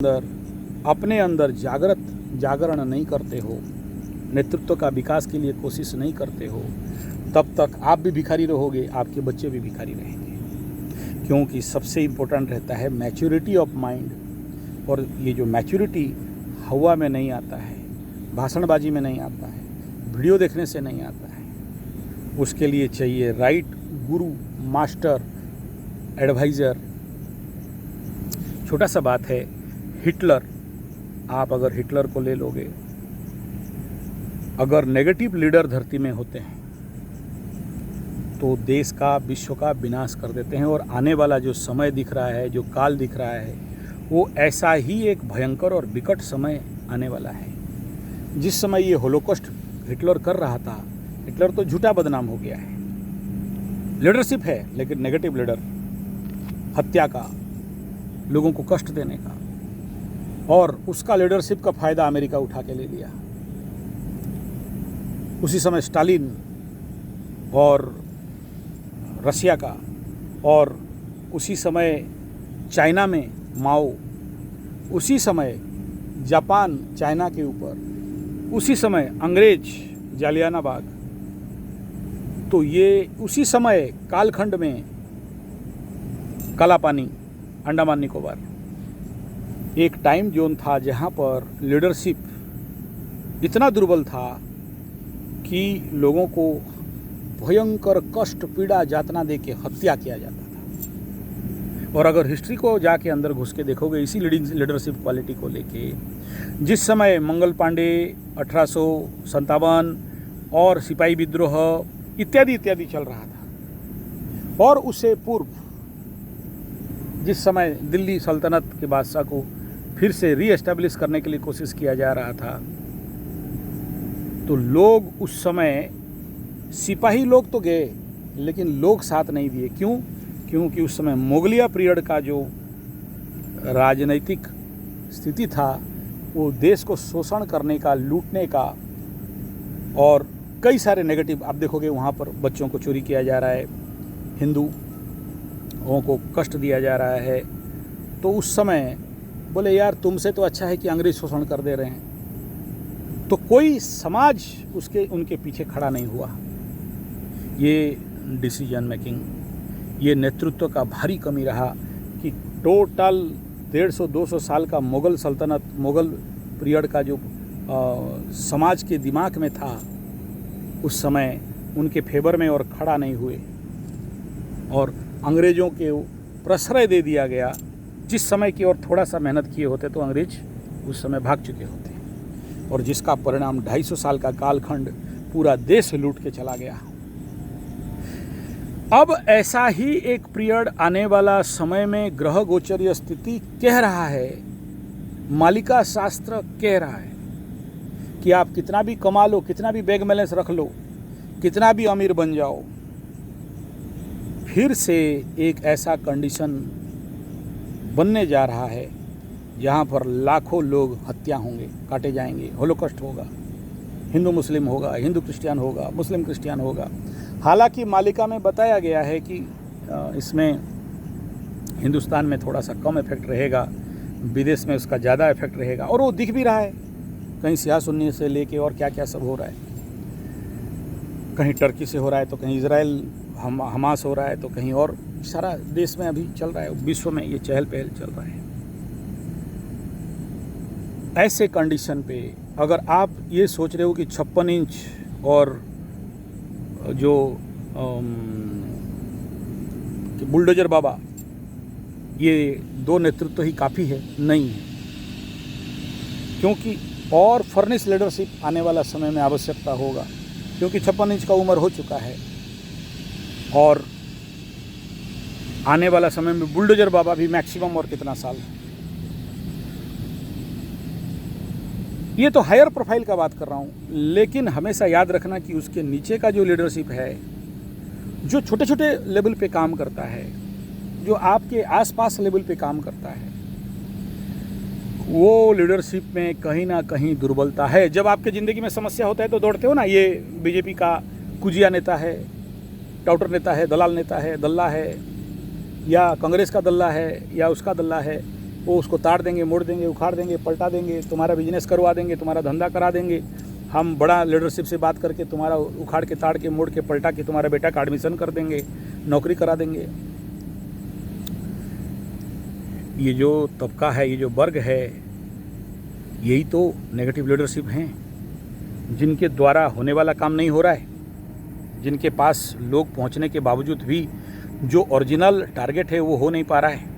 अपने अंदर जागरण नहीं करते हो, नेतृत्व का विकास के लिए कोशिश नहीं करते हो, तब तक आप भी भिखारी रहोगे, आपके बच्चे भी भिखारी रहेंगे। क्योंकि सबसे इम्पोर्टेंट रहता है मैच्योरिटी ऑफ माइंड, और ये जो मैच्योरिटी हवा में नहीं आता है, भाषणबाजी में नहीं आता है, वीडियो देखने से नहीं आता है। उसके लिए चाहिए राइट गुरु, मास्टर, एडवाइज़र। छोटा सा बात है, हिटलर, आप अगर हिटलर को ले लोगे, अगर नेगेटिव लीडर धरती में होते हैं तो देश का, विश्व का विनाश कर देते हैं। और आने वाला जो समय दिख रहा है, जो काल दिख रहा है, वो ऐसा ही एक भयंकर और विकट समय आने वाला है। जिस समय ये होलोकॉस्ट हिटलर कर रहा था, हिटलर तो झूठा बदनाम हो गया है। लीडरशिप है लेकिन नेगेटिव लीडर, हत्या का, लोगों को कष्ट देने का, और उसका लीडरशिप का फ़ायदा अमेरिका उठा के ले लिया। उसी समय स्टालिन और रशिया का, और उसी समय चाइना में माओ, उसी समय जापान चाइना के ऊपर, उसी समय अंग्रेज जालियाना बाग। तो ये उसी समय कालखंड में काला पानी, अंडमान निकोबार, एक टाइम जोन था जहाँ पर लीडरशिप इतना दुर्बल था कि लोगों को भयंकर कष्ट, पीड़ा, यातना दे के हत्या किया जाता था। और अगर हिस्ट्री को जाके अंदर घुस के देखोगे इसी लीडरशिप क्वालिटी को लेके, जिस समय मंगल पांडे 1857 और सिपाही विद्रोह इत्यादि इत्यादि चल रहा था, और उससे पूर्व जिस समय दिल्ली सल्तनत के बादशाह को फिर से रीएस्टैब्लिश करने के लिए कोशिश किया जा रहा था, तो लोग उस समय, सिपाही लोग तो गए लेकिन लोग साथ नहीं दिए। क्यों? क्योंकि उस समय मुगलिया पीरियड का जो राजनीतिक स्थिति था, वो देश को शोषण करने का, लूटने का, और कई सारे नेगेटिव, आप देखोगे वहाँ पर बच्चों को चोरी किया जा रहा है, हिंदुओं को कष्ट दिया जा रहा है। तो उस समय बोले यार तुमसे तो अच्छा है कि अंग्रेज शोषण कर दे रहे हैं। तो कोई समाज उनके पीछे खड़ा नहीं हुआ। ये डिसीजन मेकिंग, ये नेतृत्व का भारी कमी रहा कि टोटल 150-200 साल का मुग़ल सल्तनत, मुग़ल पीरियड का जो समाज के दिमाग में था, उस समय उनके फेवर में और खड़ा नहीं हुए, और अंग्रेज़ों के प्रश्रय दे दिया गया। जिस समय की और थोड़ा सा मेहनत किए होते तो अंग्रेज उस समय भाग चुके होते, और जिसका परिणाम 250 साल का कालखंड पूरा देश लूट के चला गया। अब ऐसा ही एक पीरियड आने वाला समय में ग्रह गोचरीय स्थिति कह रहा है, मालिका शास्त्र कह रहा है कि आप कितना भी कमा लो, कितना भी बैंक बैलेंस रख लो, कितना भी अमीर बन जाओ, फिर से एक ऐसा कंडीशन बनने जा रहा है जहाँ पर लाखों लोग हत्या होंगे, काटे जाएंगे, होलोकॉस्ट होगा, हिंदू मुस्लिम होगा, हिंदू क्रिश्चियन होगा, मुस्लिम क्रिश्चियन होगा। हालांकि मालिका में बताया गया है कि इसमें हिंदुस्तान में थोड़ा सा कम इफेक्ट रहेगा, विदेश में उसका ज़्यादा इफेक्ट रहेगा, और वो दिख भी रहा है। कहीं सिया सुन्नी से लेके और क्या क्या सब हो रहा है, कहीं टर्की से हो रहा है, तो कहीं इजराइल हमास हो रहा है, तो कहीं और सारा देश में अभी चल रहा है, विश्व में ये चहल पहल चल रहा है। ऐसे कंडीशन पे अगर आप ये सोच रहे हो कि 56 इंच और जो बुलडोजर बाबा, ये दो नेतृत्व ही काफ़ी है, नहीं है। क्योंकि और फर्निश लीडरशिप आने वाला समय में आवश्यकता होगा, क्योंकि 56 इंच का उम्र हो चुका है, और आने वाला समय में बुलडोजर बाबा भी मैक्सिमम और कितना साल। ये तो हायर प्रोफाइल का बात कर रहा हूँ, लेकिन हमेशा याद रखना कि उसके नीचे का जो लीडरशिप है, जो छोटे छोटे लेवल पे काम करता है, जो आपके आसपास लेवल पे काम करता है, वो लीडरशिप में कहीं ना कहीं दुर्बलता है। जब आपके ज़िंदगी में समस्या होता है तो दौड़ते हो ना, ये बीजेपी का कुजिया नेता है, टाउटर नेता है, दलाल नेता है, दल्ला है, या कांग्रेस का दल्ला है, या उसका दल्ला है, वो उसको ताड़ देंगे, मोड़ देंगे, उखाड़ देंगे, पलटा देंगे, तुम्हारा बिजनेस करवा देंगे, तुम्हारा धंधा करा देंगे। हम बड़ा लीडरशिप से बात करके तुम्हारा उखाड़ के, ताड़ के, मोड़ के, पलटा के तुम्हारा बेटा का एडमिशन कर देंगे, नौकरी करा देंगे। ये जो तबका है, ये जो वर्ग है, यही तो नेगेटिव लीडरशिप हैं, जिनके द्वारा होने वाला काम नहीं हो रहा है, जिनके पास लोग पहुंचने के बावजूद भी जो ओरिजिनल टारगेट है वो हो नहीं पा रहा है।